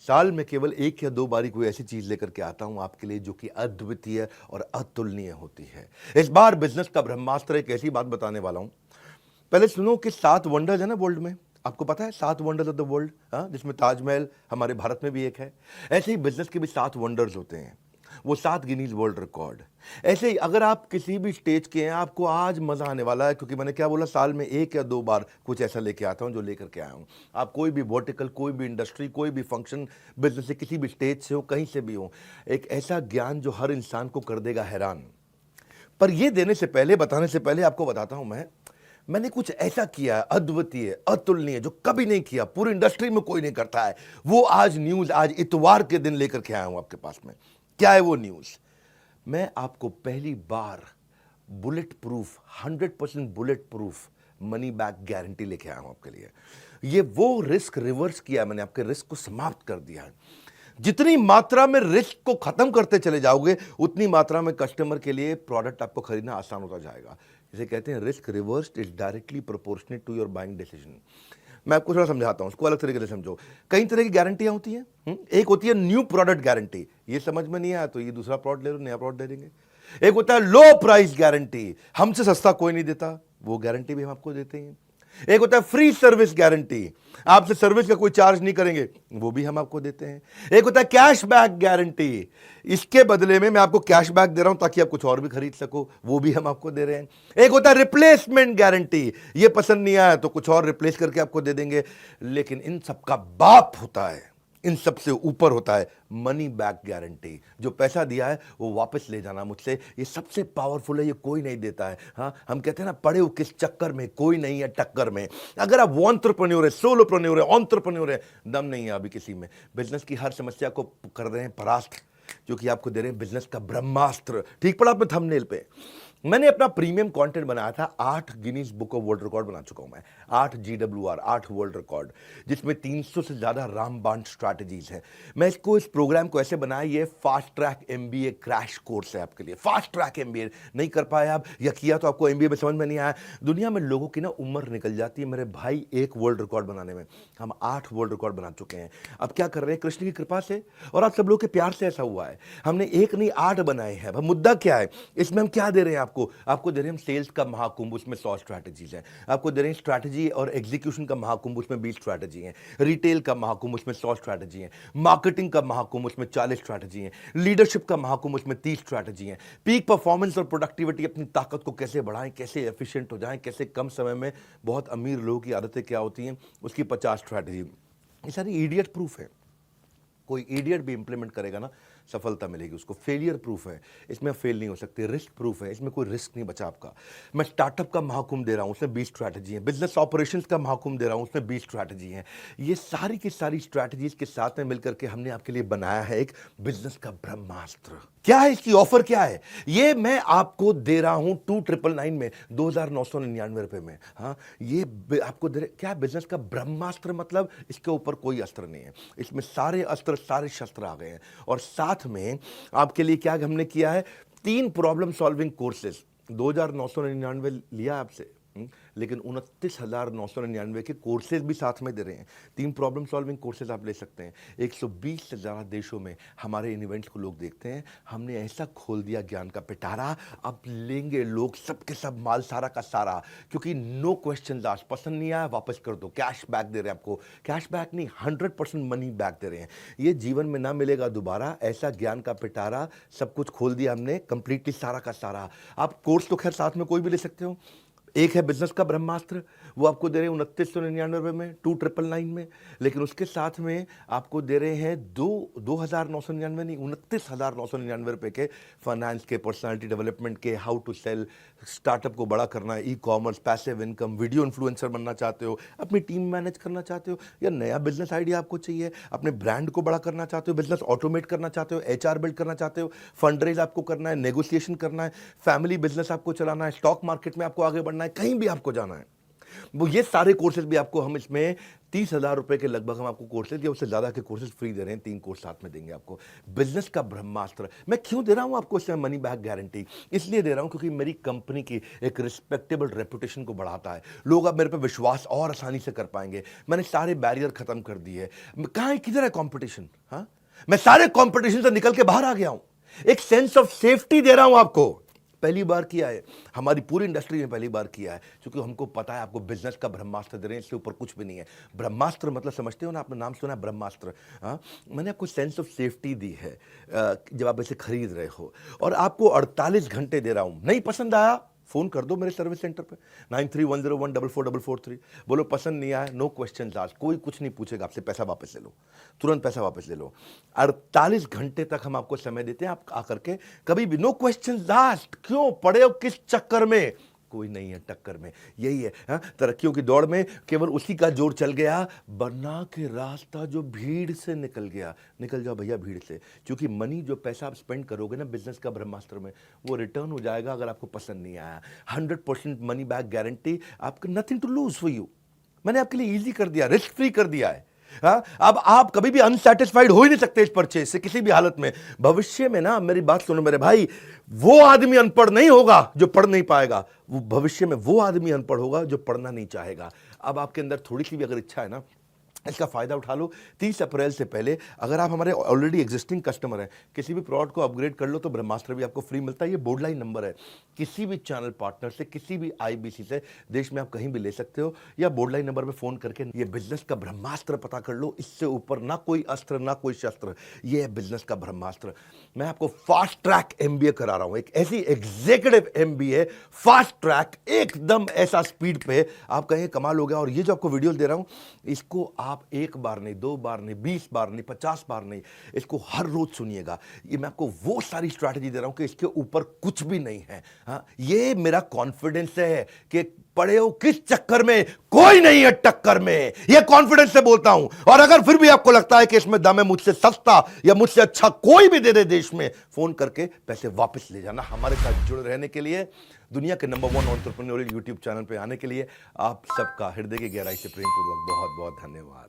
साल में केवल एक या दो बारी कोई ऐसी चीज लेकर के आता हूं आपके लिए जो कि अद्वितीय और अतुलनीय होती है। इस बार बिजनेस का ब्रह्मास्त्र एक ऐसी बात बताने वाला हूं। पहले सुनो कि 7 वंडर्स है ना वर्ल्ड में। आपको पता है 7 वंडर्स ऑफ द वर्ल्ड, हाँ, जिसमें ताजमहल हमारे भारत में भी एक है। ऐसे ही बिजनेस के भी 7 वंडर्स होते हैं, वो 7 गिनीज वर्ल्ड रिकॉर्ड। ऐसे ही अगर आप किसी भी स्टेज के हैं, आपको आज मजा आने वाला है, क्योंकि मैंने क्या बोला, साल में एक या दो बार कुछ ऐसा लेके आता हूं जो लेकर के आया हूं। आप कोई भी वर्टिकल, कोई भी इंडस्ट्री, कोई भी फंक्शन, बिजनेस से किसी भी स्टेज से हो, कहीं से भी हो, एक ऐसा ज्ञान जो हर इंसान को कर देगा हैरान। पर ये देने से पहले, बताने से पहले आपको बताता हूं मैंने कुछ ऐसा किया है अद्वितीय, अतुलनीय, जो कभी नहीं किया, पूरी इंडस्ट्री में कोई नहीं करता है। वो आज न्यूज, आज इतवार के दिन लेकर के आया हूं आपके पास में। क्या है वो न्यूज? मैं आपको पहली बार bullet proof, 100% bullet proof money back guarantee लेके आया हूं आपके लिए। ये वो रिस्क रिवर्स किया, मैंने आपके रिस्क को समाप्त कर दिया है। जितनी मात्रा में रिस्क को खत्म करते चले जाओगे, उतनी मात्रा में कस्टमर के लिए प्रोडक्ट आपको खरीदना आसान होता जाएगा। इसे कहते हैं risk reversed is directly proportionate to your buying decision. मैं आपको थोड़ा समझाता हूं, उसको अलग तरीके से समझो। कई तरह की गारंटियां होती हैं। एक होती है न्यू प्रोडक्ट गारंटी, ये समझ में नहीं आया तो ये दूसरा प्रोडक्ट ले लो, नया प्रोडक्ट दे देंगे। एक होता है लो प्राइस गारंटी, हमसे सस्ता कोई नहीं देता, वो गारंटी भी हम आपको देते हैं। एक होता है फ्री सर्विस गारंटी, आपसे सर्विस का कोई चार्ज नहीं करेंगे, वो भी हम आपको देते हैं। एक होता है कैश बैक गारंटी, इसके बदले में मैं आपको कैश बैक दे रहा हूं ताकि आप कुछ और भी खरीद सको, वो भी हम आपको दे रहे हैं। एक होता है रिप्लेसमेंट गारंटी, ये पसंद नहीं आया तो कुछ और रिप्लेस करके आपको दे देंगे। लेकिन इन सबका बाप होता है, इन सबसे ऊपर होता है मनी बैक गारंटी। जो पैसा दिया है वो वापस ले जाना मुझसे, ये सबसे पावरफुल है, ये कोई नहीं देता है। हाँ, हम कहते हैं ना, पड़े हो किस चक्कर में, कोई नहीं है टक्कर में। अगर आप एंटरप्रेन्योर है, सोलोप्रेन्योर है, एंटरप्रेन्योर है, दम नहीं है अभी किसी में, बिजनेस की हर समस्या को कर रहे हैं परास्त, जो कि आपको दे रहे हैं बिजनेस का ब्रह्मास्त्र। ठीक पड़ा आपने थंबनेल पे। मैंने अपना प्रीमियम कंटेंट बनाया था, 8 Guinness book of world record बना चुका हूं मैं, 8 GWR, 8 वर्ल्ड रिकॉर्ड, जिसमें 300 से ज्यादा रामबाण स्ट्रैटेजीज है। मैं इस प्रोग्राम को ऐसे बनाया, ये fast track MBA crash course है आपके लिए। फास्ट ट्रैक MBA नहीं कर पाए आप, या किया तो आपको MBA में समझ में नहीं आया। दुनिया में लोगों की ना उम्र निकल जाती है मेरे भाई एक वर्ल्ड रिकॉर्ड बनाने में, हम 8 वर्ल्ड रिकॉर्ड बना चुके हैं। अब क्या कर रहे हैं, कृष्ण की कृपा से और आप सब लोग के प्यार से ऐसा हुआ है, हमने एक नहीं 8 बनाए हैं। अब मुद्दा क्या है इसमें, हम क्या दे रहे हैं आपको दे रहे हैं हम सेल्स का महाकुंभ, उसमें 100 स्ट्रैटेजीज हैं। आपको दे रहे हैं स्ट्रैटेजी और एग्जीक्यूशन का महाकुंभ, उसमें 20 स्ट्रैटेजी हैं। रिटेल का महाकुंभ, उसमें 100 स्ट्रैटेजी हैं। मार्केटिंग का महाकुंभ, उसमें 40 स्ट्रैटेजी हैं। लीडरशिप का महाकुंभ, उसमें 30 स्ट्रैटेजी हैं। पीक परफॉर्मेंस और प्रोडक्टिविटी, अपनी ताकत को कैसे बढ़ाएं, कैसे एफिशिएंट हो जाएं, कैसे कम समय में बहुत अमीर लोगों की आदतें क्या होती हैं, उसकी 50 स्ट्रैटेजी। ये सारी इडियट प्रूफ है, कोई इडियट भी इंप्लीमेंट करेगा ना, सफलता मिलेगी उसको। फेलियर प्रूफ है, इसमें फेल नहीं हो सकते। रिस्क प्रूफ है, इसमें कोई रिस्क नहीं बचा आपका। मैं स्टार्टअप का महाकुंभ दे रहा हूं, उसमें 20 स्ट्रैटेजी है। बिजनेस ऑपरेशंस का महाकुंभ दे रहा हूं, उसमें 20 स्ट्रैटेजी है। ये सारी की सारी स्ट्रैटेजीज के साथ में मिलकर के हमने आपके लिए बनाया है एक बिजनेस का ब्रह्मास्त्र। क्या है इसकी ऑफर, क्या है ये मैं आपको दे रहा हूं 2999 में, 2999 रुपए में। हाँ, ये आपको दे रहे, क्या बिजनेस का ब्रह्मास्त्र मतलब इसके ऊपर कोई अस्त्र नहीं है, इसमें सारे अस्त्र, सारे शस्त्र आ गए हैं। और साथ में आपके लिए क्या हमने किया है, 3 प्रॉब्लम सॉल्विंग कोर्सेज। 2999 लिया आपसे, लेकिन 29,999 के कोर्सेज भी साथ में दे रहे हैं। 3 प्रॉब्लम सॉल्विंग कोर्सेज आप ले सकते हैं। 120 से ज़्यादा देशों में हमारे इन इवेंट्स को लोग देखते हैं। हमने ऐसा खोल दिया ज्ञान का पिटारा, अब लेंगे लोग सबके सब माल सारा का सारा, क्योंकि नो क्वेश्चन आस्क्ड, पसंद नहीं आया वापस कर दो, कैश बैक दे रहे हैं आपको। कैश बैक नहीं, 100% मनी बैक दे रहे हैं। ये जीवन में ना मिलेगा दोबारा, ऐसा ज्ञान का पिटारा, सब कुछ खोल दिया हमने कंप्लीटली, सारा का सारा। आप कोर्स तो खैर साथ में कोई भी ले सकते हो। एक है बिजनेस का ब्रह्मास्त्र, वो आपको दे रहे हैं 2999 रुपये में, 2999 में। लेकिन उसके साथ में आपको दे रहे हैं 2,999 नहीं, 29,999 रुपये के फाइनेंस के, पर्सनालिटी डेवलपमेंट के, हाउ टू सेल, स्टार्टअप को बड़ा करना, e commerce, passive income, video influencer बनना चाहते हो, अपनी टीम मैनेज करना चाहते हो, या नया बिजनेस आइडिया आपको चाहिए, अपने ब्रांड को बड़ा करना चाहते हो, बिजनेस ऑटोमेट करना चाहते हो, HR बिल्ड करना चाहते हो, फंड रेज आपको करना है, नेगोशिएशन करना है, फैमिली बिजनेस आपको चलाना है, स्टॉक मार्केट में आपको आगे बढ़ना है, कहीं भी आपको जाना है, वो ये सारे कोर्सेज भी आपको हम इसमें 30,000 रुपए के लगभग हम आपको कोर्सेज या उससे ज़्यादा के कोर्सेज फ्री दे रहे हैं। 3 कोर्स साथ में देंगे आपको। बिजनेस का ब्रह्मास्त्र मैं क्यों दे रहा हूँ आपको इसमें मनी बैक गारंटी? इसलिए दे रहा हूँ क्योंकि मेरी कंपनी की एक रिस्पेक्टेबल रेपुटेशन को बढ़ाता है। लोग अब मेरे पे विश्वास और आसानी से कर पाएंगे। मैंने सारे बैरियर खत्म कर दिए। कहाँ है, किधर है कॉम्पिटिशन? हाँ, मैं सारे कॉम्पिटिशन से निकल के बाहर आ गया हूँ। एक सेंस ऑफ सेफ्टी दे रहा हूं आपको। पहली बार किया है, हमारी पूरी इंडस्ट्री ने पहली बार किया है, क्योंकि हमको पता है आपको बिजनेस का ब्रह्मास्त्र दे रहे हैं, इससे ऊपर कुछ भी नहीं है। ब्रह्मास्त्र मतलब समझते हो ना, आपने नाम सुना है ब्रह्मास्त्र? हाँ, मैंने आपको सेंस ऑफ सेफ्टी दी है जब आप इसे खरीद रहे हो, और आपको 48 घंटे दे रहा हूं। नहीं पसंद आया फोन कर दो मेरे सर्विस सेंटर पे 9310144443। बोलो पसंद नहीं आया, नो क्वेश्चन आस्क्ड, कोई कुछ नहीं पूछेगा आपसे, पैसा वापस ले लो, तुरंत पैसा वापस ले लो। 48 घंटे तक हम आपको समय देते हैं, आप आकर के कभी भी नो क्वेश्चन आस्क्ड। क्यों पड़े हो, किस चक्कर में? कोई नहीं है टक्कर में, यही है। हाँ, तरक्कियों की दौड़ में केवल उसी का जोर चल गया, बना के रास्ता जो भीड़ से निकल गया। निकल जाओ भैया भीड़ से, क्योंकि मनी जो पैसा आप स्पेंड करोगे ना बिजनेस का ब्रह्मास्त्र में, वो रिटर्न हो जाएगा अगर आपको पसंद नहीं आया। 100% मनी बैक गारंटी, आपको nothing to lose for you. मैंने आपके लिए इजी कर दिया, रिस्क फ्री कर दिया है। हाँ, अब आप कभी भी अनसेटिस्फाइड हो ही नहीं सकते इस परचेज से किसी भी हालत में। भविष्य में ना, मेरी बात सुनो मेरे भाई, वो आदमी अनपढ़ नहीं होगा जो पढ़ नहीं पाएगा, वो भविष्य में वो आदमी अनपढ़ होगा जो पढ़ना नहीं चाहेगा। अब आपके अंदर थोड़ी सी भी अगर इच्छा है ना, इसका फायदा उठा लो। 30 अप्रैल से पहले अगर आप हमारे ऑलरेडी एग्जिस्टिंग कस्टमर हैं, किसी भी प्रोडक्ट को अपग्रेड कर लो तो ब्रह्मास्त्र भी आपको फ्री मिलता है। ये बोर्ड लाइन नंबर है, किसी भी चैनल पार्टनर से, किसी भी आईबीसी से देश में आप कहीं भी ले सकते हो, या बोर्ड लाइन नंबर पे फोन करके ये बिजनेस का ब्रह्मास्त्र पता कर लो। इससे ऊपर ना कोई अस्त्र ना कोई शस्त्र, ये है बिजनेस का ब्रह्मास्त्र। मैं आपको फास्ट ट्रैक एमबीए करा रहा हूं, एक ऐसी एग्जीक्यूटिव एमबीए, फास्ट ट्रैक, एकदम ऐसा स्पीड पे आप कहें कमाल हो गया। और ये जो आपको वीडियो दे रहा हूं, इसको आप एक बार नहीं, 2 बार नहीं, 20 बार नहीं, 50 बार नहीं, इसको हर रोज सुनिएगा। ये मैं आपको वो सारी स्ट्रैटेजी दे रहा हूं कि इसके ऊपर कुछ भी नहीं है। हाँ, ये मेरा कॉन्फिडेंस है कि पड़े हो किस चक्कर में, कोई नहीं है टक्कर में, ये कॉन्फिडेंस से बोलता हूं। और अगर फिर भी आपको लगता है कि इसमें दम है, मुझसे सस्ता या मुझसे अच्छा कोई भी दे दे देश में, फोन करके पैसे वापस ले जाना। हमारे साथ जुड़े रहने के लिए, दुनिया के नंबर 1 एंटरप्रेन्योरियल यूट्यूब चैनल पे आने के लिए आप सबका हृदय की गहराई से प्रेम पूर्वक बहुत बहुत धन्यवाद।